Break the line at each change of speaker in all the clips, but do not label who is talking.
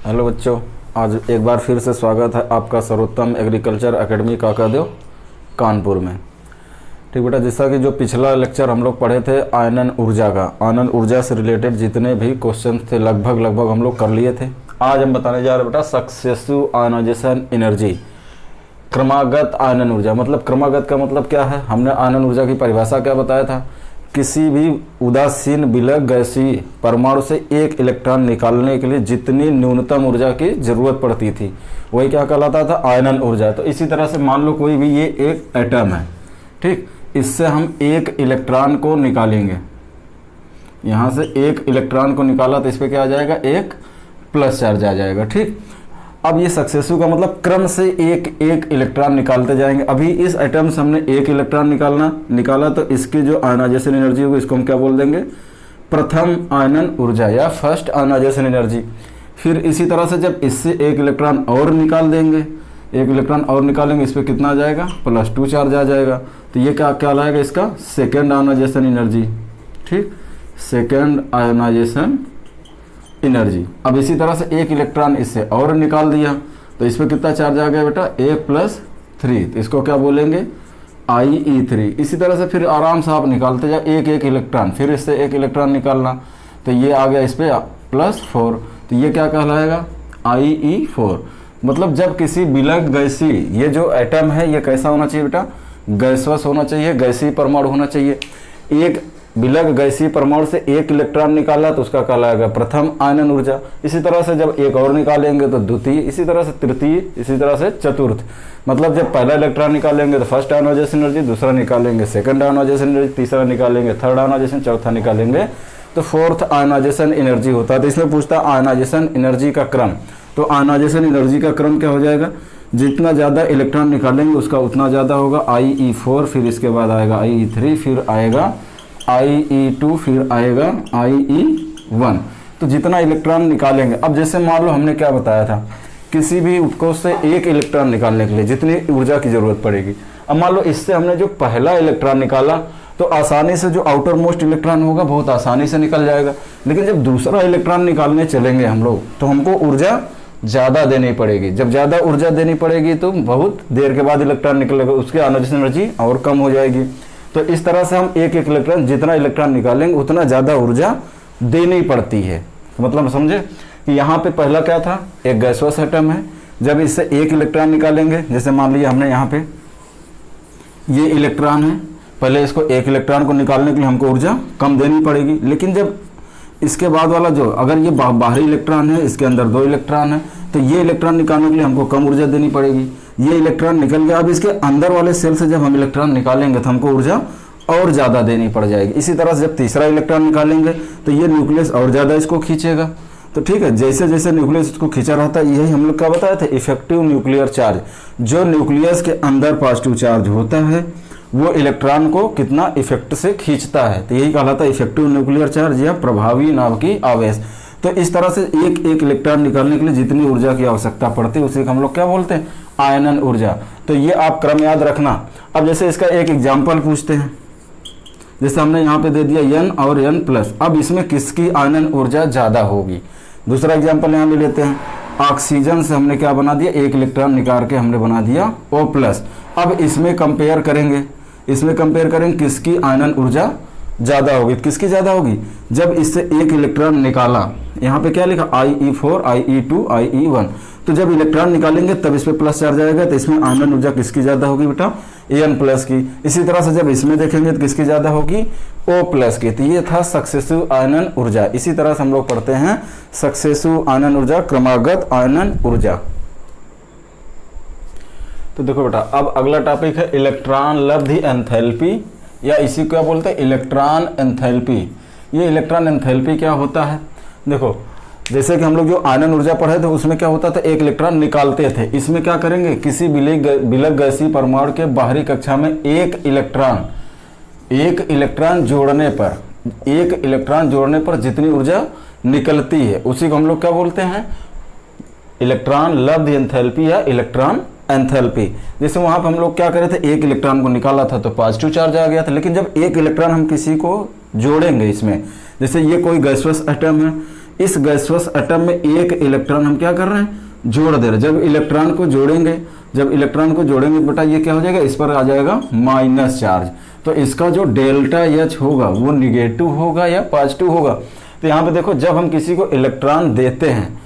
Hello बच्चों, आज एक बार फिर से स्वागत है आपका सर्वोत्तम एग्रीकल्चर एकेडमी काकादेव कानपुर में। ठीक बेटा, जैसा कि जो पिछला लेक्चर हम लोग पढ़े थे आयनन ऊर्जा का, आयनन ऊर्जा से रिलेटेड जितने भी क्वेश्चन थे लगभग हम लोग कर लिए थे। आज हम बताने जा रहे हैं बेटा सक्सेसिव आयनाइजेशन एनर्जी, क्रमागत आयनन ऊर्जा। मतलब क्रमागत का मतलब क्या है, हमने आयनन ऊर्जा की परिभाषा क्या बताया था, किसी भी उदासीन विलग गैसीय परमाणु से एक इलेक्ट्रॉन निकालने के लिए जितनी न्यूनतम ऊर्जा की जरूरत पड़ती थी वही क्या कहलाता था, आयनन ऊर्जा। तो इसी तरह से मान लो कोई भी ये एक एटम है, ठीक, इससे हम एक इलेक्ट्रॉन को निकालेंगे, यहाँ से एक इलेक्ट्रॉन को निकाला तो इस पर क्या आ जाएगा, एक प्लस चार्ज आ जाएगा। ठीक, अब ये सक्सेसिव का मतलब क्रम से एक एक इलेक्ट्रॉन निकालते जाएंगे। अभी इस एटम से हमने एक इलेक्ट्रॉन निकाला तो इसकी जो आयनाइजेशन एनर्जी होगी इसको हम क्या बोल देंगे, प्रथम आयनन ऊर्जा या फर्स्ट आयनाइजेशन एनर्जी। फिर इसी तरह से जब इससे एक इलेक्ट्रॉन और निकाल देंगे, एक इलेक्ट्रॉन और निकालेंगे, इस पर कितना आ जाएगा, +2 चार्ज आ जाएगा। तो ये क्या लाएगा, इसका सेकेंड आयनाइजेशन एनर्जी। ठीक, सेकेंड आयनाइजेशन एनर्जी। अब इसी तरह से एक इलेक्ट्रॉन इससे और निकाल दिया तो इस पर कितना चार्ज आ गया बेटा, A+3, तो इसको क्या बोलेंगे, IE3। इसी तरह से फिर आराम से आप निकालते जाओ एक एक इलेक्ट्रॉन, फिर इससे एक इलेक्ट्रॉन निकालना तो ये आ गया इस पर +4, तो ये क्या कहलाएगा, IE4। मतलब जब किसी विलग गैसीय, ये जो एटम है ये कैसा होना चाहिए बेटा, गैसवस होना चाहिए, गैसीय परमाणु होना चाहिए। एक विलग गैसीय परमाणु से एक इलेक्ट्रॉन निकाला तो उसका कहलाएगा प्रथम आयनन ऊर्जा। इसी तरह से जब एक और निकालेंगे तो द्वितीय, इसी तरह से तृतीय, इसी तरह से चतुर्थ। मतलब जब पहला इलेक्ट्रॉन निकालेंगे तो फर्स्ट आयनाइजेशन एनर्जी, दूसरा निकालेंगे सेकंड आयनाइजेशन एनर्जी, तीसरा निकालेंगे थर्ड आयनाइजेशन, चौथा निकालेंगे तो फोर्थ आयनाइजेशन एनर्जी होता है। तो इसमें पूछता है आयनाइजेशन एनर्जी का क्रम। तो आयनाइजेशन एनर्जी का क्रम क्या हो जाएगा, जितना ज़्यादा इलेक्ट्रॉन निकालेंगे उसका उतना ज़्यादा होगा, IE4, फिर इसके बाद आएगा IE3, फिर आएगा IE2, फिर आएगा IE1। तो जितना इलेक्ट्रॉन निकालेंगे, अब जैसे मान लो हमने क्या बताया था, किसी भी उत्कोष से एक इलेक्ट्रॉन निकालने के लिए जितनी ऊर्जा की जरूरत पड़ेगी। अब मान लो इससे हमने जो पहला इलेक्ट्रॉन निकाला तो आसानी से जो आउटर मोस्ट इलेक्ट्रॉन होगा बहुत आसानी से निकल जाएगा। लेकिन जब दूसरा इलेक्ट्रॉन निकालने चलेंगे हम लोग तो हमको ऊर्जा ज़्यादा देनी पड़ेगी। जब ज़्यादा ऊर्जा देनी पड़ेगी तो बहुत देर के बाद इलेक्ट्रॉन निकलेगा, उसकी आयनाइजेशन एनर्जी और कम हो जाएगी। तो इस तरह से हम एक एक इलेक्ट्रॉन, जितना इलेक्ट्रॉन निकालेंगे उतना ज़्यादा ऊर्जा देनी पड़ती है। तो मतलब समझे कि यहाँ पे पहला क्या था, एक गैसवस एटम है, जब इससे एक इलेक्ट्रॉन निकालेंगे, जैसे मान लिया हमने यहाँ पे ये इलेक्ट्रॉन है, पहले इसको एक इलेक्ट्रॉन को निकालने के लिए हमको ऊर्जा कम देनी पड़ेगी। लेकिन जब इसके बाद वाला जो, अगर ये बाहरी इलेक्ट्रॉन है, इसके अंदर 2 इलेक्ट्रॉन है, तो ये इलेक्ट्रॉन निकालने के लिए हमको कम ऊर्जा देनी पड़ेगी। ये इलेक्ट्रॉन निकल गया, अब इसके अंदर वाले सेल से जब हम इलेक्ट्रॉन निकालेंगे तो हमको ऊर्जा और ज़्यादा देनी पड़ जाएगी। इसी तरह से जब तीसरा इलेक्ट्रॉन निकालेंगे तो ये न्यूक्लियस और ज़्यादा इसको खींचेगा। तो ठीक है, जैसे जैसे न्यूक्लियस इसको खींचा रहता है, यही हम लोग क्या बताया था, इफेक्टिव न्यूक्लियर चार्ज। जो न्यूक्लियस के अंदर पॉजिटिव चार्ज होता है वो इलेक्ट्रॉन को कितना इफेक्ट से खींचता है, तो यही कहलाता है इफेक्टिव न्यूक्लियर चार्ज या प्रभावी नाभिकीय आवेश। तो इस तरह से एक एक इलेक्ट्रॉन निकालने के लिए जितनी ऊर्जा की आवश्यकता पड़ती है उसे हम लोग क्या बोलते हैं, आयनन ऊर्जा। तो ये आप क्रम याद रखना। अब जैसे इसका एक एग्जाम्पल पूछते हैं, जैसे हमने यहाँ पे दे दिया N और N+, अब इसमें किसकी आयनन ऊर्जा ज़्यादा होगी। दूसरा एग्जाम्पल यहाँ ले लेते हैं, ऑक्सीजन से हमने क्या बना दिया, एक इलेक्ट्रॉन निकाल के हमने बना दिया O+। अब इसमें कंपेयर करेंगे, किसकी आयनन ऊर्जा ज़्यादा होगी। किसकी ज़्यादा होगी, जब इससे एक इलेक्ट्रॉन निकाला, यहाँ पे क्या लिखा, IE4, IE2, IE1। तो जब इलेक्ट्रॉन निकालेंगे तब इस पर प्लस चार्ज आएगा, तो इसमें आयनन ऊर्जा किसकी ज़्यादा होगी बेटा, An+ की। इसी तरह से जब इसमें देखेंगे तो किसकी ज़्यादा होगी, O+ की। तो ये था सक्सेसिव आयनन ऊर्जा। इसी तरह से हम लोग पढ़ते हैं सक्सेसिव आयनन ऊर्जा, क्रमागत आयनन ऊर्जा। तो देखो बेटा, अब अगला टॉपिक है इलेक्ट्रॉन लब्धि एंथैल्पी, या इसी को क्या बोलते हैं, इलेक्ट्रॉन एंथैल्पी। ये इलेक्ट्रॉन एंथैल्पी क्या होता है, देखो जैसे कि हम लोग जो आयनन ऊर्जा पढ़े थे उसमें क्या होता था, एक इलेक्ट्रॉन निकालते थे। इसमें क्या करेंगे, किसी विलग गैसीय परमाणु के बाहरी कक्षा में एक इलेक्ट्रॉन जोड़ने पर जितनी ऊर्जा निकलती है उसी को हम लोग क्या बोलते हैं, इलेक्ट्रॉन लब्धि एंथैल्पी या इलेक्ट्रॉन एंथैल्पी। जैसे वहां पर हम लोग क्या करे थे, एक इलेक्ट्रॉन को निकाला था तो पॉजिटिव चार्ज आ गया था। लेकिन जब एक इलेक्ट्रॉन हम किसी को जोड़ेंगे इसमें, जैसे ये कोई गैसवस एटम है, इस गैसोस एटम में एक इलेक्ट्रॉन हम क्या कर रहे हैं, जोड़ दे रहे हैं। जब इलेक्ट्रॉन को जोड़ेंगे बेटा ये क्या हो जाएगा, इस पर आ जाएगा माइनस चार्ज। तो इसका जो डेल्टा एच होगा वो निगेटिव होगा या पॉजिटिव होगा। तो यहाँ पे देखो जब हम किसी को इलेक्ट्रॉन देते हैं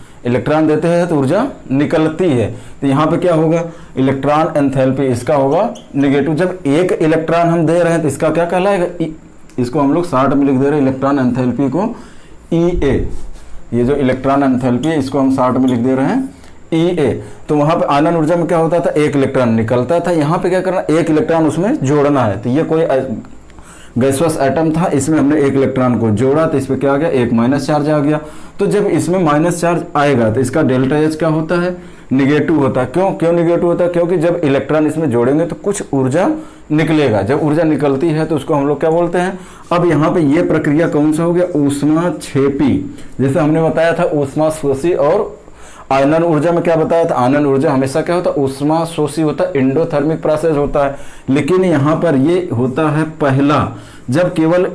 तो ऊर्जा निकलती है। तो यहाँ पे क्या होगा, इलेक्ट्रॉन एंथैल्पी इसका होगा निगेटिव। जब एक इलेक्ट्रॉन हम दे रहे हैं तो इसका क्या कहलाएगा, इसको हम लोग शॉर्ट में लिख दे रहे हैं इलेक्ट्रॉन एंथैल्पी को EA। ये जो इलेक्ट्रॉन एंथैल्पी है इसको हम शॉर्ट में लिख दे रहे हैं EA। तो वहाँ पे आयनन ऊर्जा में क्या होता था, एक इलेक्ट्रॉन निकलता था, यहाँ पे क्या करना, एक इलेक्ट्रॉन उसमें जोड़ना है। तो ये कोई गैसोस एटम था, इसमें हमने एक इलेक्ट्रॉन को जोड़ा तो इस पर क्या आ गया, एक माइनस चार्ज आ गया। तो जब इसमें माइनस चार्ज आएगा तो इसका डेल्टा एच क्या होता है, निगेटिव होता है। क्यों निगेटिव होता है, क्योंकि जब इलेक्ट्रॉन इसमें जोड़ेंगे तो कुछ ऊर्जा निकलेगा। जब ऊर्जा निकलती है तो उसको हम लोग क्या बोलते हैं। अब यहाँ पे ये प्रक्रिया कौन सा हो गया, ऊष्माक्षेपी। जैसे हमने बताया था ऊष्माशोषी और आयनन ऊर्जा में क्या बताया था, आयनन ऊर्जा हमेशा क्या होता है, ऊष्माशोषी होता है, एंडोथर्मिक प्रोसेस होता है। लेकिन यहाँ पर ये होता है पहला, जब केवल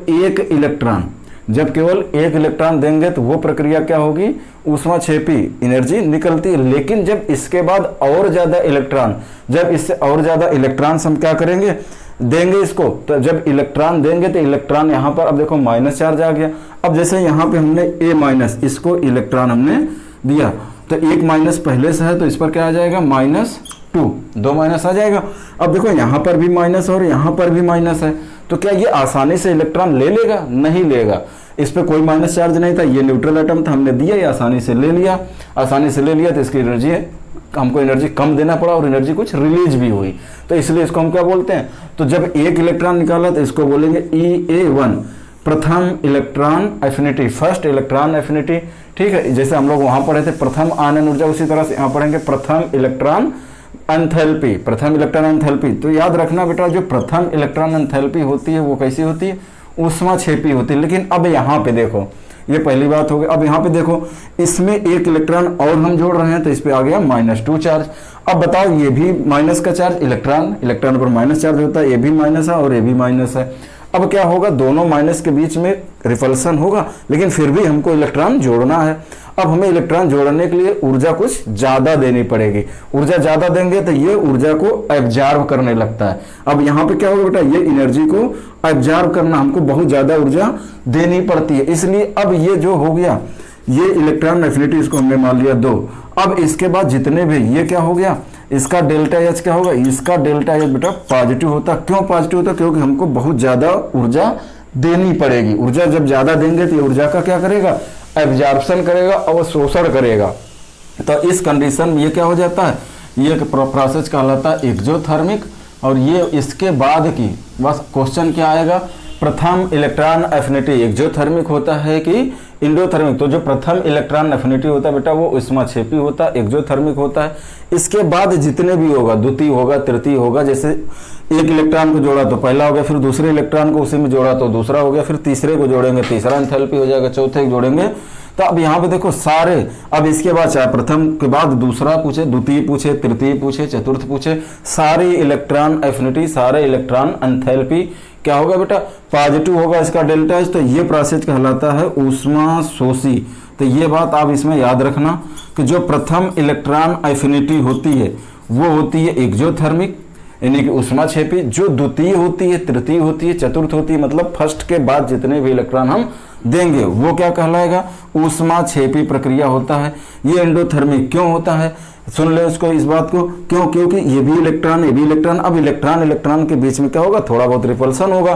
एक इलेक्ट्रॉन देंगे तो वो प्रक्रिया क्या होगी, ऊष्माक्षेपी, एनर्जी निकलती है। लेकिन जब इसके बाद और ज्यादा इलेक्ट्रॉन, जब इससे और ज्यादा इलेक्ट्रॉन हम क्या करेंगे, देंगे इसको, तो जब इलेक्ट्रॉन देंगे तो इलेक्ट्रॉन यहाँ पर अब देखो माइनस चार्ज आ गया। अब जैसे यहाँ पे हमने A माइनस, इसको इलेक्ट्रॉन हमने दिया तो एक माइनस पहले से है तो इस पर क्या आ जाएगा, -2, 2 माइनस आ जाएगा। अब देखो यहाँ पर भी माइनस और यहाँ पर भी माइनस है, तो क्या ये आसानी से इलेक्ट्रॉन ले लेगा, नहीं लेगा। इस पे कोई माइनस चार्ज नहीं था, ये न्यूट्रल एटम था, हमने दिया, ये आसानी से ले लिया तो इसकी एनर्जी, हमको एनर्जी कम देना पड़ा और एनर्जी कुछ रिलीज भी हुई। तो इसलिए इसको हम क्या बोलते हैं, तो जब एक इलेक्ट्रॉन निकाला तो इसको बोलेंगे EA1, प्रथम electron affinity, first electron affinity. ठीक है, जैसे हम लोग वहां पढ़े थे प्रथम आयनन ऊर्जा, उसी तरह से यहाँ पढ़ेंगे प्रथम इलेक्ट्रॉन एंथैल्पी। तो याद रखना बेटा, जो प्रथम इलेक्ट्रॉन एंथैल्पी होती है वो कैसी होती है, ऊष्माक्षेपी होती है। लेकिन अब यहाँ पे देखो, ये पहली बात हो गई। अब यहाँ पे देखो, इसमें एक इलेक्ट्रॉन और हम जोड़ रहे हैं तो इस पे आ गया -2 चार्ज। अब बताओ, ये भी माइनस का चार्ज, इलेक्ट्रॉन पर माइनस चार्ज होता है, ये भी माइनस है और ये भी माइनस है। अब क्या होगा, दोनों माइनस के बीच में रिपल्सन होगा, लेकिन फिर भी हमको इलेक्ट्रॉन जोड़ना है। अब हमें इलेक्ट्रॉन जोड़ने के लिए ऊर्जा कुछ ज्यादा देनी पड़ेगी। ऊर्जा ज्यादा देंगे तो ये ऊर्जा को एब्जॉर्ब करने लगता है। अब यहाँ पे क्या होगा बेटा, ये एनर्जी को एब्जॉर्ब करना हमको बहुत ज्यादा ऊर्जा देनी पड़ती है। इसलिए अब ये जो हो गया, ये इलेक्ट्रॉन एफिनिटी, इसको हमने मान लिया 2। अब इसके बाद जितने भी, ये क्या हो गया, इसका डेल्टा एच क्या होगा, इसका डेल्टा एच बेटा पॉजिटिव होता। क्यों पॉजिटिव होता, क्योंकि हमको बहुत ज्यादा ऊर्जा देनी पड़ेगी। ऊर्जा जब ज्यादा देंगे तो ये ऊर्जा का क्या करेगा, एब्जॉर्प्शन करेगा और शोषण करेगा। तो इस कंडीशन में ये क्या हो जाता है, ये प्रोसेस कहलाता है एक्सोथर्मिक। और ये इसके बाद की बस क्वेश्चन क्या आएगा, प्रथम इलेक्ट्रॉन एफिनिटी एक्सोथर्मिक होता है कि इंडोथर्मिक। तो जो प्रथम इलेक्ट्रॉन एफिनिटी होता है बेटा वो ऊष्माक्षेपी होता है, एक्सोथर्मिक होता है। इसके बाद जितने भी होगा, द्वितीय होगा, तृतीय होगा, जैसे एक इलेक्ट्रॉन को जोड़ा तो पहला हो गया, फिर दूसरे इलेक्ट्रॉन को उसी में जोड़ा तो दूसरा हो गया, फिर तीसरे को जोड़ेंगे तीसरा एंथैल्पी हो जाएगा, चौथे को जोड़ेंगे। तो अब यहाँ पे देखो सारे, अब इसके बाद चाहे प्रथम के बाद दूसरा पूछे, द्वितीय पूछे, तृतीय पूछे, चतुर्थ पूछे, सारी इलेक्ट्रॉन एफिनिटी, सारे इलेक्ट्रॉन एंथैल्पी क्या होगा बेटा, पॉजिटिव होगा इसका डेल्टा एच। तो ये प्रोसेस कहलाता है ऊष्माशोषी। तो ये बात आप इसमें याद रखना कि जो प्रथम इलेक्ट्रॉन एफिनिटी होती है वो होती है एक्सोथर्मिक यानी कि ऊष्माक्षेपी। जो द्वितीय होती है, तृतीय होती है, चतुर्थ होती है, मतलब फर्स्ट के बाद जितने भी इलेक्ट्रॉन हम देंगे वो क्या कहलाएगा, ऊष्माक्षेपी प्रक्रिया होता है। ये एंडोथर्मिक क्यों होता है, सुन ले उसको, इस बात को, क्यों, क्योंकि ये भी इलेक्ट्रॉन, ये भी इलेक्ट्रॉन। अब इलेक्ट्रॉन के बीच में क्या होगा, थोड़ा बहुत रिपल्सन होगा।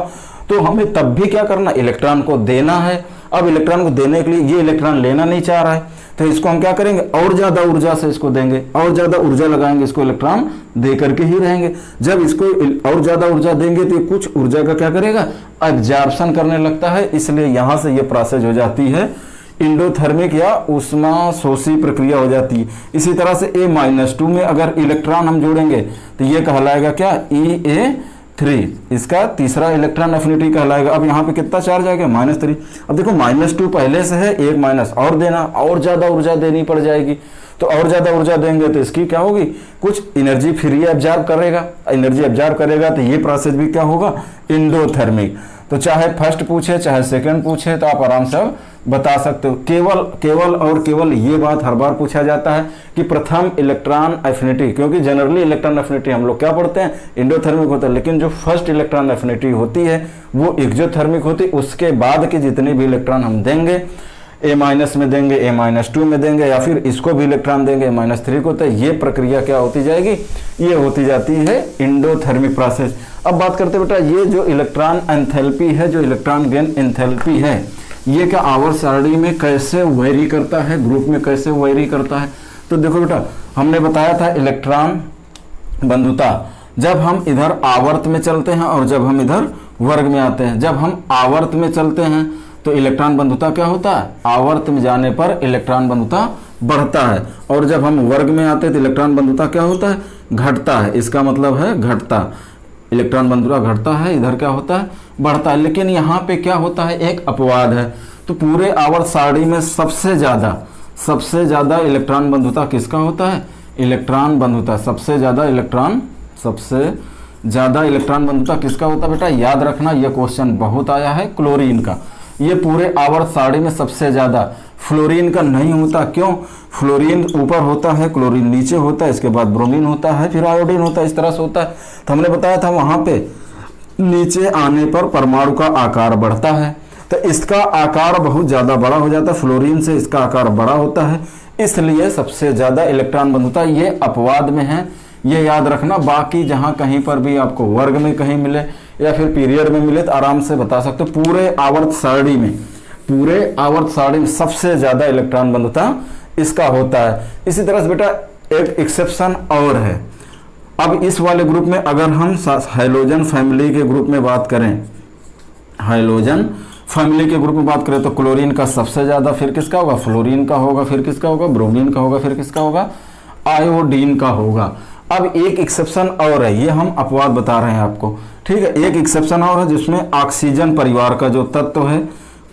तो हमें तब भी क्या करना, इलेक्ट्रॉन को देना है। अब इलेक्ट्रॉन को देने के लिए ये इलेक्ट्रॉन लेना नहीं चाह रहा है, तो इसको हम क्या करेंगे, और ज्यादा ऊर्जा से इसको देंगे, और ज्यादा ऊर्जा लगाएंगे, इसको इलेक्ट्रॉन दे करके ही रहेंगे। जब इसको और ज्यादा ऊर्जा देंगे तो कुछ ऊर्जा का क्या करेगा, एब्जॉर्प्शन करने लगता है। इसलिए यहां से ये प्रोसेस हो जाती है इंडोथर्मिक या ऊष्माशोषी प्रक्रिया हो जाती है। इसी तरह से A-2 में अगर इलेक्ट्रॉन हम जोड़ेंगे तो ये कहलाएगा क्या, EA3, इसका तीसरा इलेक्ट्रॉन एफिनिटी कहलाएगा। अब यहाँ पे कितना चार्ज आएगा, -3। अब देखो -2 पहले से है, एक माइनस और देना, और ज्यादा ऊर्जा देनी पड़ जाएगी। तो और ज्यादा ऊर्जा देंगे तो इसकी क्या होगी, कुछ एनर्जी फ्री एब्जॉर्ब करेगा, एनर्जी एब्जॉर्ब करेगा तो ये प्रोसेस भी क्या होगा, इंडोथर्मिक। तो चाहे फर्स्ट पूछे चाहे सेकंड पूछे तो आप आराम से बता सकते हो। केवल ये बात हर बार पूछा जाता है कि प्रथम इलेक्ट्रॉन एफिनिटी, क्योंकि जनरली इलेक्ट्रॉन एफिनिटी हम लोग क्या पढ़ते हैं, इंडोथर्मिक होता है, लेकिन जो फर्स्ट इलेक्ट्रॉन एफिनिटी होती है वो एक्सोथर्मिक होती है। उसके बाद के जितने भी इलेक्ट्रॉन हम देंगे A- में देंगे, A-2 में देंगे, या फिर इसको भी इलेक्ट्रॉन देंगे -3 को, तो ये प्रक्रिया क्या होती जाएगी, ये होती जाती है इंडोथर्मिक प्रोसेस। अब बात करते बेटा ये जो इलेक्ट्रॉन एंथैल्पी है, जो इलेक्ट्रॉन गेन एंथैल्पी है, ये क्या आवर्त सारणी में कैसे वेरी करता है, ग्रुप में कैसे वेरी करता है। तो देखो बेटा हमने बताया था इलेक्ट्रॉन बंधुता, जब हम इधर आवर्त में चलते हैं और जब हम इधर वर्ग में आते हैं। जब हम आवर्त में चलते हैं तो इलेक्ट्रॉन बंधुता क्या होता है, आवर्त में जाने पर इलेक्ट्रॉन बंधुता बढ़ता है, और जब हम वर्ग में आते हैं तो इलेक्ट्रॉन बंधुता क्या होता है, घटता है। इसका मतलब है घटता, इलेक्ट्रॉन बंधुता घटता है, इधर क्या होता है, बढ़ता है। लेकिन यहाँ पे क्या होता है, एक अपवाद है। तो पूरे आवर्त सारणी में सबसे ज्यादा इलेक्ट्रॉन बंधुता किसका होता है, इलेक्ट्रॉन बंधुता सबसे ज्यादा इलेक्ट्रॉन बंधुता किसका होता है बेटा, याद रखना ये क्वेश्चन बहुत आया है, क्लोरीन का। ये पूरे आवर्त सारणी में सबसे ज्यादा, फ्लोरीन का नहीं होता। क्यों, फ्लोरीन ऊपर होता है, क्लोरीन नीचे होता है, इसके बाद ब्रोमीन होता है, फिर आयोडीन होता है, इस तरह से होता है। तो हमने बताया था वहां पे नीचे आने पर परमाणु का आकार बढ़ता है, तो इसका आकार बहुत ज्यादा बड़ा हो जाता है, फ्लोरीन से इसका आकार बड़ा होता है, इसलिए सबसे ज्यादा इलेक्ट्रॉन बंधुता ये अपवाद में है, ये याद रखना। बाकी जहां कहीं पर भी आपको वर्ग में कहीं मिले या फिर पीरियड में मिले तो आराम से बता सकते हो। पूरे आवर्त सारणी में सबसे ज्यादा इलेक्ट्रॉन बंधुता इसका होता है। इसी तरह से बेटा एक एक्सेप्शन और है। अब इस वाले ग्रुप में अगर हम हाइड्रोजन फैमिली के ग्रुप में बात करें, तो क्लोरीन का सबसे ज्यादा, फिर किसका होगा, फ्लोरीन का होगा, फिर किसका होगा, ब्रोमीन का होगा, फिर किसका होगा, आयोडीन का होगा। अब एक एक्सेप्शन और है, ये हम अपवाद बता रहे हैं आपको, ठीक है। एक एक्सेप्शन और है जिसमें ऑक्सीजन परिवार का जो तत्व है,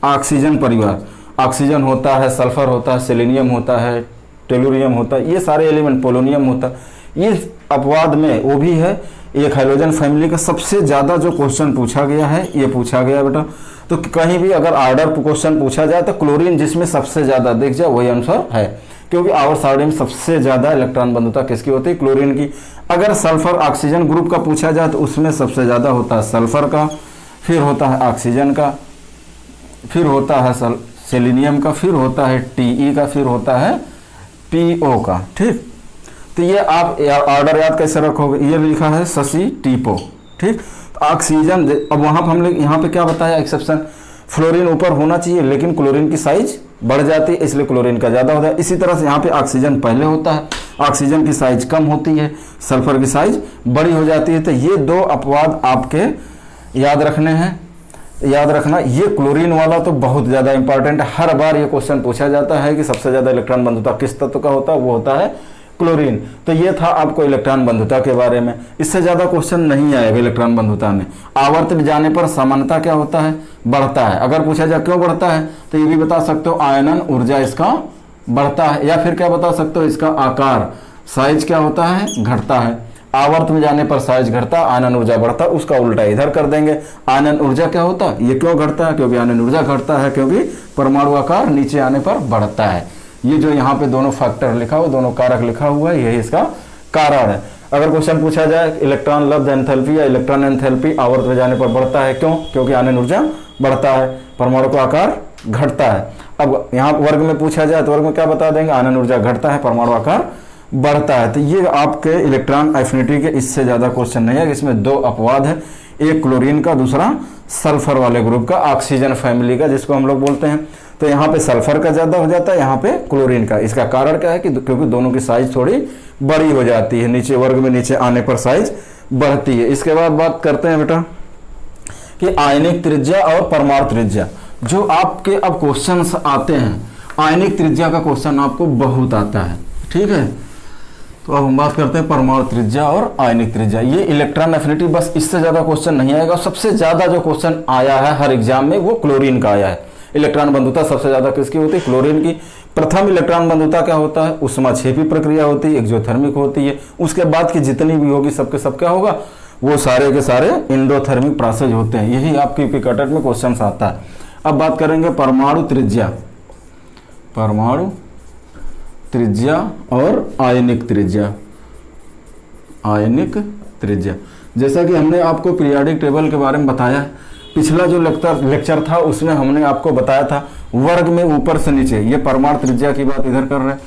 ऑक्सीजन परिवार, ऑक्सीजन होता है, सल्फर होता है, सेलेनियम होता है, टेलुरियम होता है, ये सारे एलिमेंट, पोलोनियम होता है। इस अपवाद में वो भी है एक हाइड्रोजन फैमिली का सबसे ज्यादा जो क्वेश्चन पूछा गया है, ये पूछा गया बेटा। तो कहीं भी अगर ऑर्डर क्वेश्चन पूछा जाए तो क्लोरीन जिसमें सबसे ज्यादा दिख जाए वही आंसर है, क्योंकि आवर्त सारणी में सबसे ज्यादा इलेक्ट्रॉन बंधुता किसकी होती है, क्लोरीन की। अगर सल्फर ऑक्सीजन ग्रुप का पूछा जाए तो उसमें सबसे ज्यादा होता है सल्फर का, फिर होता है ऑक्सीजन का, फिर होता है सेलेनियम का, फिर होता है Te का, फिर होता है PO का, ठीक। तो ये आप ऑर्डर याद कैसे रखोगे, ये लिखा है शशि टीपो, ठीक। तो ऑक्सीजन, अब वहां पर हमने यहाँ पे क्या बताया एक्सेप्शन, फ्लोरीन ऊपर होना चाहिए लेकिन क्लोरीन की साइज बढ़ जाती है, इसलिए क्लोरीन का ज्यादा होता है। इसी तरह से यहाँ पे ऑक्सीजन पहले होता है, ऑक्सीजन की साइज कम होती है, सल्फर की साइज बड़ी हो जाती है। तो ये दो अपवाद आपके याद रखने हैं, याद रखना। ये क्लोरीन वाला तो बहुत ज्यादा इंपॉर्टेंट है, हर बार ये क्वेश्चन पूछा जाता है कि सबसे ज्यादा इलेक्ट्रॉन बंधुता किस तत्व का होता है, वो होता है क्लोरीन। तो ये था आपको इलेक्ट्रॉन बंधुता के बारे में, इससे ज्यादा क्वेश्चन नहीं आएगा इलेक्ट्रॉन बंधुता में। आवर्त में जाने पर सामान्यता क्या होता है, बढ़ता है। अगर पूछा जाए क्यों बढ़ता है तो ये भी बता सकते हो, आयनन ऊर्जा इसका बढ़ता है, या फिर क्या बता सकते हो, इसका आकार साइज क्या होता है, घटता है। आवर्त में जाने पर साइज घटता, आयनन ऊर्जा बढ़ता, उसका उल्टा इधर कर देंगे। आयनन ऊर्जा क्या होता है, ये क्यों घटता है, क्योंकि आयनन ऊर्जा घटता है क्योंकि परमाणु आकार नीचे आने पर बढ़ता है। ये जो यहाँ पे दोनों फैक्टर लिखा हुआ, दोनों कारक लिखा हुआ है, यही इसका कारण है। अगर क्वेश्चन पूछा जाए इलेक्ट्रॉन लब्ध एंथैल्पी या इलेक्ट्रॉन एंथैल्पी आवर्त में जाने पर बढ़ता है, क्यों, क्योंकि आयनन ऊर्जा बढ़ता है, परमाणु का आकार घटता है। अब यहाँ वर्ग में पूछा जाए तो वर्ग में क्या बता देंगे, आयनन ऊर्जा घटता है, परमाणु आकार बढ़ता है। तो ये आपके इलेक्ट्रॉन एफिनिटी के इससे ज्यादा क्वेश्चन नहीं है। इसमें दो अपवाद है, एक क्लोरीन का, दूसरा सल्फर वाले ग्रुप का, ऑक्सीजन फैमिली का जिसको हम लोग बोलते हैं। तो यहाँ पे सल्फर का ज्यादा हो जाता है, यहाँ पे क्लोरीन का। इसका कारण क्या है कि क्योंकि दोनों की साइज थोड़ी बड़ी हो जाती है, नीचे वर्ग में नीचे आने पर साइज बढ़ती है। इसके बाद बात करते हैं बेटा कि आयनिक त्रिज्या और परमाणु त्रिज्या, जो आपके अब क्वेश्चन आते हैं। आयनिक त्रिज्या का क्वेश्चन आपको बहुत आता है, ठीक है। तो अब हम बात करते हैं परमाणु त्रिज्या और आयनिक त्रिज्या। ये इलेक्ट्रॉन एफिनिटी, बस इससे ज्यादा क्वेश्चन नहीं आएगा। सबसे ज्यादा जो क्वेश्चन आया है हर एग्जाम में वो क्लोरीन का आया है। इलेक्ट्रॉन बंधुता सबसे ज्यादा किसकी होती है, क्लोरीन की। प्रथम इलेक्ट्रॉन बंधुता क्या होता है, ऊष्माक्षेपी प्रक्रिया होती है, एक्सोथर्मिक होती है। उसके बाद की जितनी भी होगी सबके सब क्या होगा, वो सारे के सारे एंडोथर्मिक प्रोसेस होते हैं। यही आपकी पिकटेट में क्वेश्चन आता है। अब बात करेंगे परमाणु त्रिज्या, परमाणु त्रिज्या और आयनिक त्रिज्या, आयनिक त्रिज्या। जैसा कि हमने आपको पीरियोडिक टेबल के बारे में बताया, पिछला जो लेक्चर था उसमें हमने आपको बताया था वर्ग में ऊपर से नीचे, ये परमाणु त्रिज्या की बात इधर कर रहे हैं।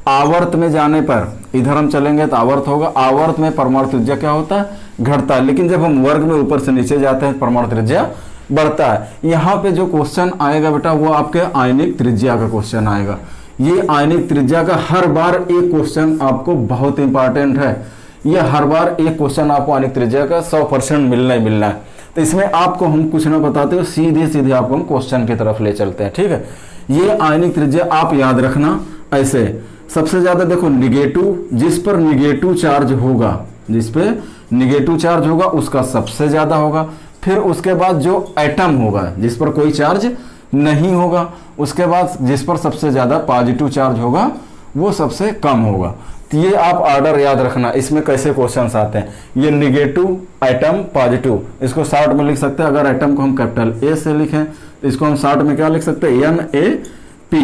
आवर्त में जाने पर इधर हम चलेंगे तो आवर्त होगा, आवर्त में परमाणु त्रिज्या क्या होता है, घटता है। लेकिन जब हम वर्ग में ऊपर से नीचे जाते हैं परमाणु त्रिज्या बढ़ता है। यहाँ पे जो क्वेश्चन आएगा बेटा वो आपके आयनिक त्रिज्या का क्वेश्चन आएगा। ये आयनिक त्रिज्या का हर बार एक क्वेश्चन आपको बहुत इंपॉर्टेंट है। ये हर बार एक क्वेश्चन आपको आयनिक त्रिज्या का 100% मिलना ही मिलना है। तो इसमें आपको हम कुछ ना बताते हो, सीधे सीधे आपको हम क्वेश्चन की तरफ ले चलते हैं। ठीक है, ये आयनिक त्रिज्या आप याद रखना ऐसे। सबसे ज्यादा देखो निगेटिव, जिस पर निगेटिव चार्ज होगा, जिस पे निगेटिव चार्ज होगा उसका सबसे ज्यादा होगा। फिर उसके बाद जो एटम होगा जिस पर कोई चार्ज नहीं होगा, उसके बाद जिस पर सबसे ज्यादा पॉजिटिव चार्ज होगा वो सबसे कम होगा। तो ये आप ऑर्डर याद रखना। इसमें कैसे क्वेश्चंस आते हैं, ये निगेटिव, एटम, पॉजिटिव, इसको शॉर्ट में लिख सकते हैं। अगर एटम को हम कैपिटल ए से लिखें तो इसको हम शॉर्ट में क्या लिख सकते हैं, NaP।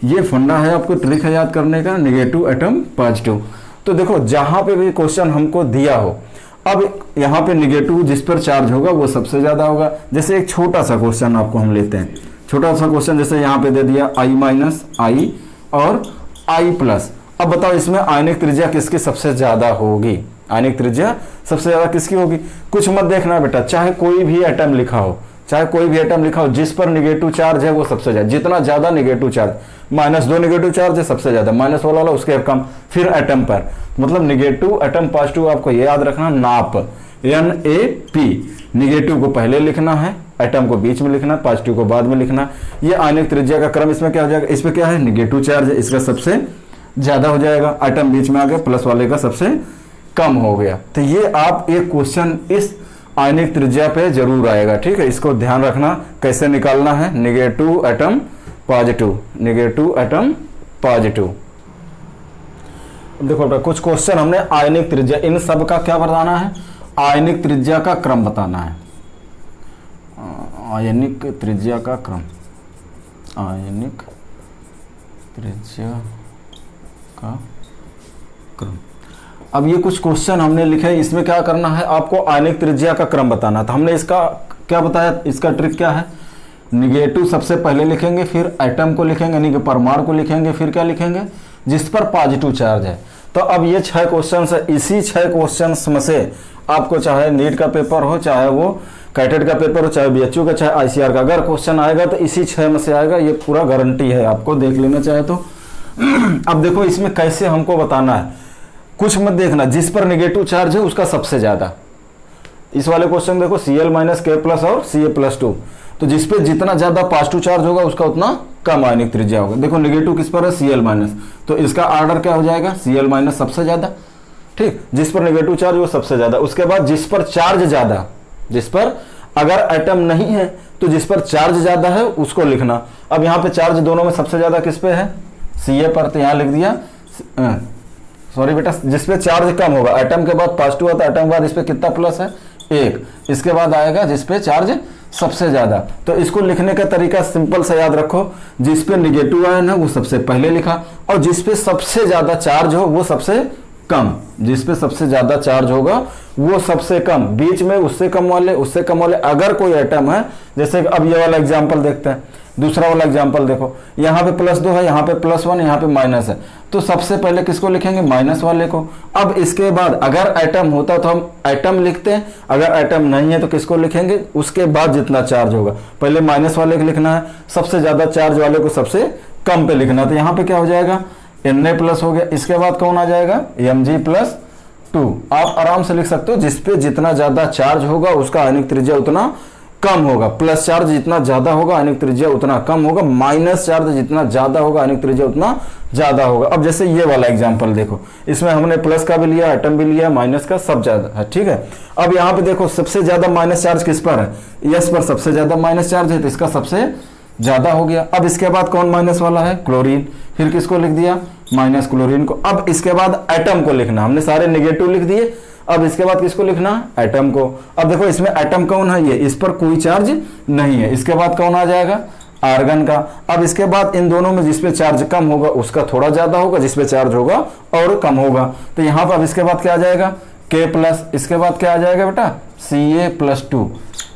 ये फंडा है, आपको ट्रिक है याद करने का, निगेटिव, एटम, पॉजिटिव। तो देखो जहां पे भी क्वेश्चन हमको दिया हो, अब यहाँ पे निगेटिव जिस पर चार्ज होगा वो सबसे ज्यादा होगा। जैसे एक छोटा सा क्वेश्चन आपको हम लेते हैं, छोटा सा क्वेश्चन जैसे यहाँ पे दे दिया I- और I+। अब बताओ इसमें आयनिक त्रिज्या किसकी सबसे ज्यादा होगी, आयनिक त्रिज्या सबसे ज्यादा किसकी होगी। कुछ मत देखना बेटा, चाहे कोई भी एटम लिखा हो, चाहे कोई भी एटम लिखा हो, जिस पर निगेटिव चार्ज है वो सबसे ज्यादा, जितना ज्यादा निगेटिव चार्ज, -2 निगेटिव चार्ज है सबसे ज्यादा, माइनस वाला उसके कम, फिर एटम पर, मतलब निगेटिव, एटम, पॉजिटिव आपको ये याद रखना, नाप NaP। निगेटिव को पहले लिखना है, एटम को बीच में लिखना, पॉजिटिव को बाद में लिखना। ये आयनिक त्रिज्या का क्रम इसमें क्या हो जाएगा, इसमें क्या है निगेटिव चार्ज है, इसका सबसे ज्यादा हो जाएगा, एटम बीच में आ गया, प्लस वाले का सबसे कम हो गया। तो ये आप एक क्वेश्चन इस आयनिक त्रिज्या पे जरूर आएगा। ठीक है, इसको ध्यान रखना कैसे निकालना है, negative, atom, positive, negative, atom, positive. देखो कुछ क्वेश्चन हमने आयनिक त्रिज्या, इन सब का क्या बताना है, आयनिक त्रिज्या का क्रम बताना है, आयनिक त्रिज्या का क्रम, आयनिक त्रिज्या का क्रम। अब ये कुछ क्वेश्चन हमने लिखे, इसमें क्या करना है, आपको आयनिक त्रिज्या का क्रम बताना था। हमने इसका क्या बताया, इसका ट्रिक क्या है, निगेटिव सबसे पहले लिखेंगे, फिर एटम को लिखेंगे यानी कि परमाणु को लिखेंगे, फिर क्या लिखेंगे, जिस पर पॉजिटिव चार्ज है। तो अब ये 6 क्वेश्चन है, इसी 6 क्वेश्चन में से आपको चाहे नीट का पेपर हो, चाहे वो कैटेट का पेपर हो, चाहे BHU का, चाहे ICR का, अगर क्वेश्चन आएगा तो इसी 6 में से आएगा, ये पूरा गारंटी है, आपको देख लेना चाहे तो। अब देखो इसमें कैसे हमको बताना है, कुछ मत देखना, जिस पर नेगेटिव चार्ज है उसका सबसे ज्यादा। इस वाले क्वेश्चन देखो Cl- K+ और Ca+2, तो जिस पे जितना ज्यादा पॉजिटिव चार्ज होगा उसका उतना कम आयनिक त्रिज्या होगा। देखो नेगेटिव किस पर है, Cl-, तो इसका ऑर्डर क्या हो जाएगा, Cl- सबसे ज्यादा। ठीक, जिस पर नेगेटिव चार्ज वो सबसे ज्यादा, उसके बाद जिस पर चार्ज ज्यादा, जिस पर अगर एटम नहीं है तो जिस पर चार्ज ज्यादा है उसको लिखना। अब यहाँ पे चार्ज दोनों में सबसे ज्यादा किस पे है, Ca पर, तो यहाँ लिख दिया, सॉरी बेटा, जिसपे चार्ज कम होगा, एटम के बाद पॉजिटिव है तो एटम के बाद इस पे कितना प्लस है, 1, इसके बाद आएगा जिसपे चार्ज सबसे ज्यादा। तो इसको लिखने का तरीका सिंपल सा याद रखो, जिस पे निगेटिव आयन है वो सबसे पहले लिखा, और जिस पे सबसे ज्यादा चार्ज हो वो सबसे कम, जिस पे सबसे ज्यादा चार्ज होगा वो सबसे कम, बीच में उससे कम वाले, उससे कम वाले। अगर कोई एटम है, जैसे अब ये वाला एग्जांपल देखते हैं, दूसरा वाला एग्जांपल देखो, यहाँ पे +2 है, यहाँ पे +1, यहाँ पे माइनस है, तो सबसे पहले किसको लिखेंगे, माइनस वाले को। अब इसके बाद अगर एटम होता तो हम एटम लिखते हैं, अगर एटम नहीं है तो किसको लिखेंगे, उसके बाद जितना चार्ज होगा, पहले माइनस वाले को लिखना है, सबसे ज्यादा चार्ज वाले को सबसे कम पे लिखना। तो यहाँ पे क्या हो जाएगा, Na+ हो गया, इसके बाद कौन आ जाएगा, Mg+2। आप आराम से लिख सकते हो, जिसपे जितना ज्यादा चार्ज होगा उसका आयनिक त्रिज्या उतना कम होगा, प्लस चार्ज जितना ज्यादा होगा आयनिक त्रिज्या उतना कम होगा, माइनस चार्ज जितना ज्यादा होगा आयनिक त्रिज्या उतना ज्यादा होगा। अब जैसे ये वाला एग्जांपल देखो, इसमें हमने प्लस का भी लिया, एटम भी लिया, माइनस का सब ज्यादा है। ठीक है, अब यहाँ पे देखो सबसे ज्यादा माइनस चार्ज किस पर है, S पर सबसे ज्यादा माइनस चार्ज है, तो इसका सबसे ज्यादा हो गया। अब इसके बाद कौन माइनस वाला है, क्लोरीन, फिर किसको लिख दिया, माइनस क्लोरीन को। अब इसके बाद एटम को लिखना, हमने सारे नेगेटिव लिख दिए, अब इसके बाद किसको लिखना, एटम को। अब देखो इसमें एटम कौन है, ये, इस पर कोई चार्ज नहीं है। इसके बाद कौन आ जाएगा, आर्गन का। अब इसके बाद इन दोनों में जिसपे चार्ज कम होगा उसका थोड़ा ज्यादा होगा, जिसपे चार्ज होगा और कम होगा। तो यहाँ पर अब इसके बाद क्या आ जाएगा, K+, इसके बाद क्या आ जाएगा बेटा, Ca+2।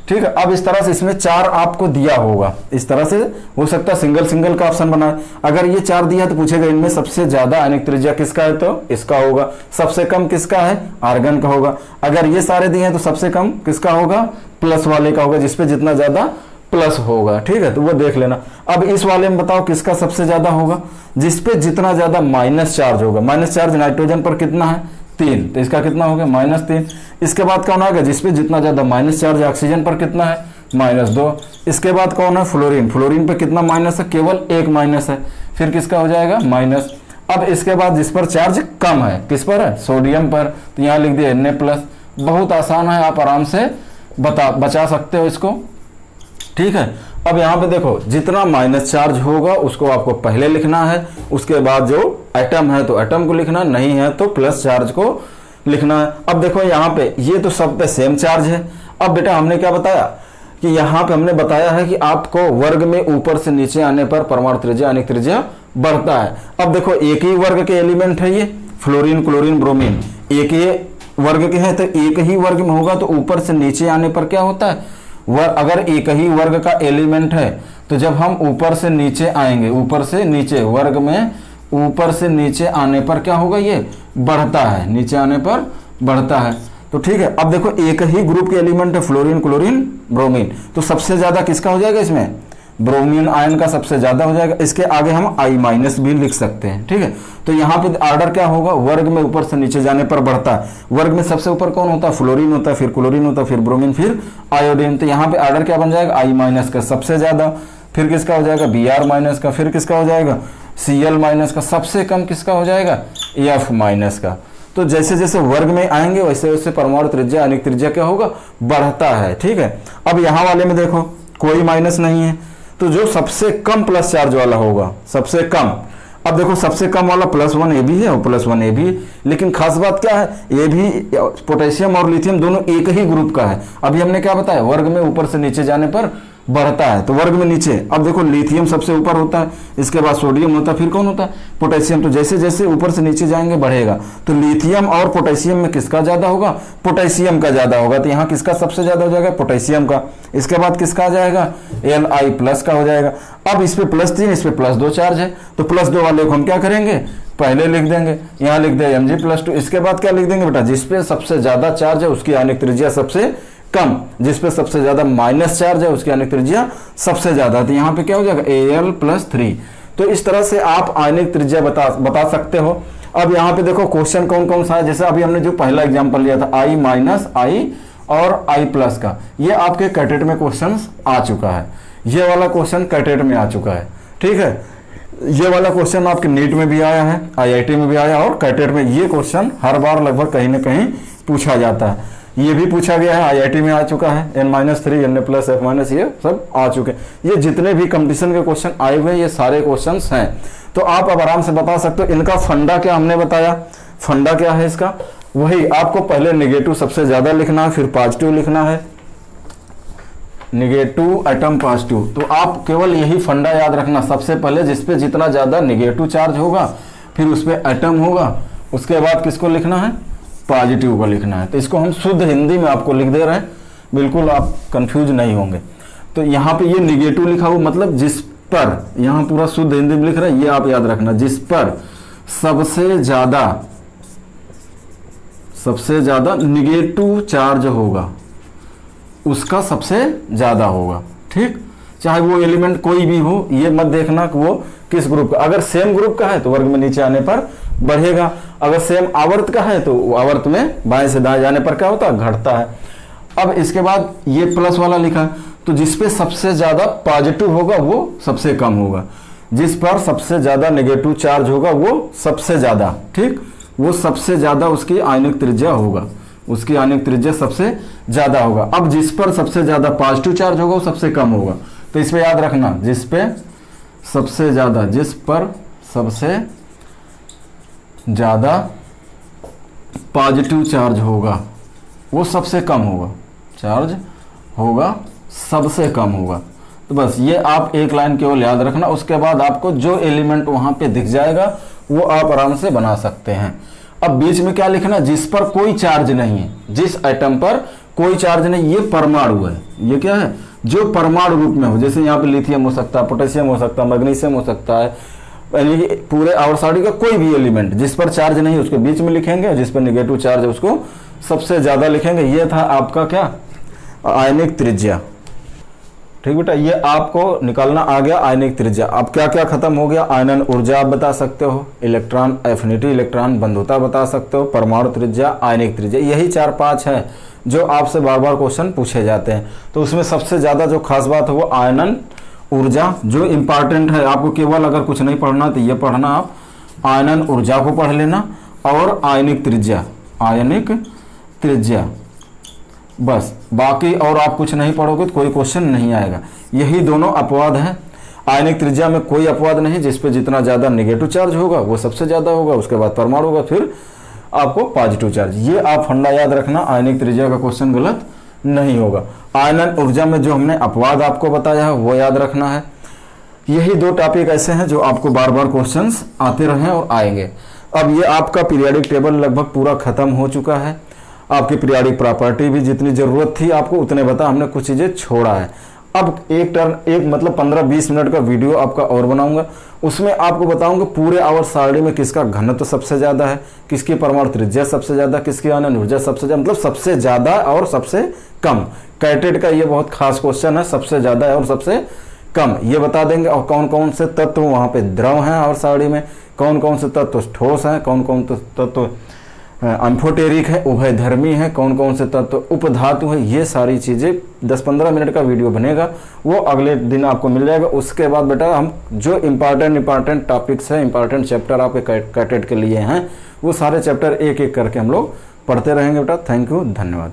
ठीक है, अब इस तरह से इसमें 4 आपको दिया होगा, इस तरह से हो सकता है सिंगल सिंगल का ऑप्शन बनाए। अगर ये 4 दिया तो पूछेगा इनमें सबसे ज्यादा आयनिक त्रिज्या किसका है, तो इसका होगा। सबसे कम किसका है, आर्गन का होगा। अगर ये सारे दिए हैं तो सबसे कम किसका होगा, प्लस वाले का होगा, जिसपे जितना ज्यादा प्लस होगा। ठीक है, तो वो देख लेना। अब इस वाले में बताओ किसका सबसे ज्यादा होगा, जिसपे जितना ज्यादा माइनस चार्ज होगा। माइनस चार्ज नाइट्रोजन पर कितना है, 3, तो इसका कितना हो गया, -3। इसके बाद कौन आ गया, जिसपे जितना ज्यादा माइनस चार्ज है, ऑक्सीजन पर कितना है, -2। इसके बाद कौन है, फ्लोरीन। फ्लोरीन पे कितना माइनस है, केवल 1 माइनस है, फिर किसका हो जाएगा, माइनस। अब इसके बाद जिस पर चार्ज कम है, किस पर है, सोडियम पर, तो यहाँ लिख दिया Na+। बहुत आसान है, आप आराम से बचा सकते हो इसको। ठीक है, अब यहाँ पे देखो जितना माइनस चार्ज होगा उसको आपको पहले लिखना है, उसके बाद जो एटम है तो एटम को लिखना, नहीं है तो प्लस चार्ज को लिखना है। अब देखो यहाँ पे ये तो सब पे सेम चार्ज है। अब बेटा हमने क्या बताया कि यहाँ पे हमने बताया है कि आपको वर्ग में ऊपर से नीचे आने पर परमाणु त्रिज्या आयनिक त्रिज्या बढ़ता है। अब देखो एक ही वर्ग के एलिमेंट है ये, फ्लोरीन क्लोरीन ब्रोमीन एक ही वर्ग के हैं, तो एक ही वर्ग में होगा तो ऊपर से नीचे आने पर क्या होता है, अगर एक ही वर्ग का एलिमेंट है तो जब हम ऊपर से नीचे आएंगे, ऊपर से नीचे वर्ग में ऊपर से नीचे आने पर क्या होगा, ये बढ़ता है, नीचे आने पर बढ़ता है। तो ठीक है, अब देखो एक ही ग्रुप के एलिमेंट है, फ्लोरीन क्लोरीन ब्रोमीन, तो सबसे ज्यादा किसका हो जाएगा, इसमें ब्रोमीन आयन का सबसे ज्यादा हो जाएगा। इसके आगे हम I- भी लिख सकते हैं। ठीक है, तो यहाँ पे ऑर्डर क्या होगा, वर्ग में ऊपर से नीचे जाने पर बढ़ता है। वर्ग में सबसे ऊपर कौन होता है, फ्लोरीन होता है, फिर क्लोरीन होता है, फिर ब्रोमीन, फिर आयोडीन। तो यहाँ पे ऑर्डर क्या बन जाएगा, I- का सबसे ज्यादा, फिर किसका हो जाएगा, Br- का, फिर किसका हो जाएगा, Cl- का, सबसे कम किसका हो जाएगा, F- का। तो जैसे जैसे वर्ग में आएंगे वैसे वैसे परमाणु त्रिज्या आयनिक त्रिज्या क्या होगा, बढ़ता है। ठीक है, अब यहाँ वाले में देखो कोई माइनस नहीं है, तो जो सबसे कम प्लस चार्ज वाला होगा, सबसे कम। अब देखो सबसे कम वाला +1 ये भी है और +1 ये भी है, लेकिन खास बात क्या है, ये भी पोटेशियम और लिथियम दोनों एक ही ग्रुप का है। अभी हमने क्या बताया, वर्ग में ऊपर से नीचे जाने पर बढ़ता है, तो वर्ग में नीचे। अब देखो लिथियम सबसे ऊपर होता है, इसके बाद सोडियम होता है, फिर कौन होता है, पोटेशियम। तो जैसे जैसे ऊपर से नीचे जाएंगे बढ़ेगा, तो लिथियम और पोटेशियम में किसका ज्यादा होगा, पोटेशियम का ज्यादा होगा। तो यहाँ किसका सबसे ज्यादा हो जाएगा, पोटेशियम का। इसके बाद किसका आ जाएगा, Li+ का हो जाएगा। अब इस पे +3, इस पे +2 चार्ज है, तो +2 वाले को हम क्या करेंगे, पहले लिख देंगे, यहाँ लिख दिया Mg+2। इसके बाद क्या लिख देंगे बेटा, जिसपे सबसे ज्यादा चार्ज है उसकी आयनिक त्रिज्या सबसे कम, जिसपे सबसे ज्यादा माइनस चार्ज है उसकी आयनिक त्रिज्या सबसे ज्यादा। तो यहाँ पे क्या हो जाएगा, Al+3। तो इस तरह से आप आयनिक त्रिज्या बता सकते हो। अब यहाँ पे देखो क्वेश्चन कौन कौन सा है, जैसे अभी हमने जो पहला एग्जांपल लिया था I- I और I+ का, ये आपके कैटेट में क्वेश्चन आ चुका है। ये वाला क्वेश्चन कैटेट में आ चुका है। ठीक है, ये वाला क्वेश्चन आपके नीट में भी आया है, IIT में भी आया और कैटेट में। ये क्वेश्चन हर बार लगभग कहीं ना कहीं पूछा जाता है। ये भी पूछा गया है, IIT में आ चुका है, N-3 Na+F- ये सब आ चुके हैं। ये जितने भी कंपटीशन के क्वेश्चन आए हुए ये सारे क्वेश्चंस हैं, तो आप अब आराम से बता सकते हो। इनका फंडा क्या हमने बताया, फंडा क्या है इसका, वही आपको पहले नेगेटिव सबसे ज्यादा लिखना है, फिर पॉजिटिव लिखना है, नेगेटिव एटम पॉजिटिव। तो आप केवल यही फंडा याद रखना, सबसे पहले जिसपे जितना ज्यादा नेगेटिव चार्ज होगा फिर उस पर एटम होगा, उसके बाद किसको लिखना है, पॉजिटिव को लिखना है। तो इसको हम शुद्ध हिंदी में आपको लिख दे रहे हैं, बिल्कुल आप कंफ्यूज नहीं होंगे। तो यहाँ पे ये नेगेटिव लिखा हुआ मतलब जिस पर, यहाँ पूरा शुद्ध हिंदी में लिख रहे हैं, ये आप याद रखना, जिस पर सबसे ज्यादा नेगेटिव चार्ज होगा उसका सबसे ज्यादा होगा। ठीक, चाहे वो एलिमेंट कोई भी हो, ये मत देखना कि वो किस ग्रुप का। अगर सेम ग्रुप का है तो वर्ग में नीचे आने पर बढ़ेगा, अगर सेम आवर्त का है तो आवर्त में बाएं से दाएं जाने पर क्या होता है, घटता है। अब इसके बाद ये प्लस वाला लिखा, तो जिसपे सबसे ज्यादा पॉजिटिव होगा वो सबसे कम होगा, जिस पर सबसे ज्यादा नेगेटिव चार्ज होगा वो सबसे ज्यादा, ठीक, वो सबसे ज्यादा उसकी आयनिक त्रिज्या होगा, उसकी आयनिक त्रिज्या सबसे ज्यादा होगा। अब जिस पर सबसे ज्यादा पॉजिटिव चार्ज होगा वो सबसे कम होगा। तो इस पे याद रखना, जिस पे सबसे ज्यादा, जिस पर सबसे ज्यादा पॉजिटिव चार्ज होगा वो सबसे कम होगा, चार्ज होगा सबसे कम होगा। तो बस ये आप एक लाइन केवल याद रखना, उसके बाद आपको जो एलिमेंट वहां पे दिख जाएगा वो आप आराम से बना सकते हैं। अब बीच में क्या लिखना, जिस पर कोई चार्ज नहीं है, जिस एटम पर कोई चार्ज नहीं, ये परमाणु है। ये क्या है, जो परमाणु रूप में हो, जैसे यहाँ पे लिथियम हो सकता है, पोटेशियम हो सकता है, मैग्नीशियम हो सकता है, यानी कि पूरे आवर्त का कोई भी एलिमेंट जिस पर चार्ज नहीं उसके बीच में लिखेंगे, और जिस पर निगेटिव चार्ज है उसको सबसे ज्यादा लिखेंगे। ये था आपका क्या, आयनिक त्रिज्या। ठीक बेटा, ये आपको निकालना आ गया आयनिक त्रिज्या। अब क्या क्या खत्म हो गया, आयनन ऊर्जा आप बता सकते हो, इलेक्ट्रॉन एफिनिटी, इलेक्ट्रॉन बंधुता बता सकते हो, परमाणु त्रिज्या, आयनिक त्रिज्या, यही 4-5 है जो आपसे बार बार क्वेश्चन पूछे जाते हैं। तो उसमें सबसे ज्यादा जो खास बात है वो आयनन ऊर्जा, जो इंपॉर्टेंट है। आपको केवल अगर कुछ नहीं पढ़ना तो ये पढ़ना, आप आयनन ऊर्जा को पढ़ लेना और आयनिक त्रिज्या, आयनिक त्रिज्या, बस। बाकी और आप कुछ नहीं पढ़ोगे तो कोई क्वेश्चन नहीं आएगा। यही दोनों अपवाद हैं। आयनिक त्रिज्या में कोई अपवाद नहीं, जिस पे जितना ज्यादा नेगेटिव चार्ज होगा वो सबसे ज्यादा होगा, उसके बाद परमाणु होगा, फिर आपको पॉजिटिव चार्ज। ये आप फंडा याद रखना, आयनिक त्रिज्या का क्वेश्चन गलत नहीं होगा। आयनन ऊर्जा में जो हमने अपवाद आपको बताया है वो याद रखना है। यही 2 टॉपिक ऐसे हैं जो आपको बार बार क्वेश्चंस आते रहे और आएंगे। अब ये आपका पीरियोडिक टेबल लगभग पूरा खत्म हो चुका है। आपकी पीरियोडिक प्रॉपर्टी भी जितनी जरूरत थी आपको उतने बता, हमने कुछ चीजें छोड़ा है। अब एक मतलब 15-20 मिनट का वीडियो आपका और बनाऊंगा, उसमें आपको बताऊंगा पूरे आवर्त सारणी में किसका घनत्व सबसे ज्यादा है, किसकी परमाणु त्रिज्या सबसे ज्यादा, किसकी आयनन ऊर्जा सबसे ज्यादा, मतलब सबसे ज्यादा और सबसे कम। कैटेड का ये बहुत खास क्वेश्चन है, सबसे ज्यादा और सबसे कम ये बता देंगे। और कौन कौन से तत्व वहां पे द्रव हैं आवर्त सारणी में, कौन कौन से तत्व ठोस हैं, कौन कौन से तत्व अम्फोटेरिक है, उभयधर्मी है, कौन कौन से तत्व उपधातु है, ये सारी चीजें 10-15 मिनट का वीडियो बनेगा, वो अगले दिन आपको मिल जाएगा। उसके बाद बेटा हम जो इंपॉर्टेंट टॉपिक्स है, इंपॉर्टेंट चैप्टर आपके कैटेड के लिए हैं, वो सारे चैप्टर एक एक करके हम लोग पढ़ते रहेंगे बेटा। थैंक यू, धन्यवाद।